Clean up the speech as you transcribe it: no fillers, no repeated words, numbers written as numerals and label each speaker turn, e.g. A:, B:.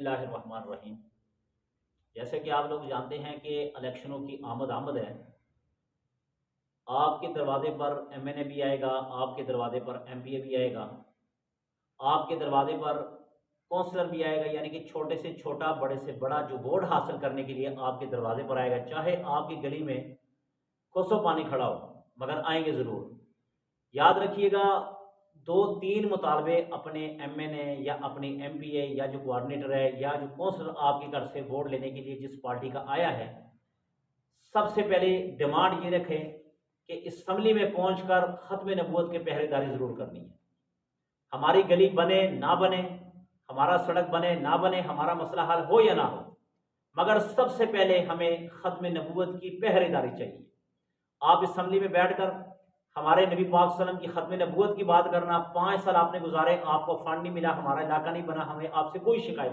A: बिस्मिल्लाहिर्रहमानिर्रहीम। जैसे कि आप लोग जानते हैं कि इलेक्शनों की आमद आमद है। आपके दरवाजे पर एमएनए भी आएगा, आपके दरवाजे पर एमपीए भी आएगा, आपके दरवाजे पर कौंसलर भी आएगा, यानी कि छोटे से छोटा बड़े से बड़ा जो वोट हासिल करने के लिए आपके दरवाजे पर आएगा। चाहे आपकी गली में कोसों पानी खड़ा हो, मगर आएंगे ज़रूर। याद रखिएगा, 2-3 मुतालबे अपने एमएनए या अपनी एमपीए या जो कोऑर्डिनेटर है या जो कौंसलर आपके घर से वोट लेने के लिए जिस पार्टी का आया है, सबसे पहले डिमांड ये रखें कि इसम्बली में पहुंचकर ख़त्म नबूवत के पहरेदारी ज़रूर करनी है। हमारी गली बने ना बने, हमारा सड़क बने ना बने, हमारा मसला हल हो या ना हो, मगर सबसे पहले हमें ख़त्म नबूवत की पहरेदारी चाहिए। आप इसम्बली में बैठकर हमारे नबी पाक सल्लल्लाहु अलैहि वसल्लम की ख़त्म नबूवत की बात करना, 5 साल आपने गुजारे, आपको फंड नहीं मिला, हमारा इलाका नहीं बना, हमें आपसे कोई शिकायत नहीं।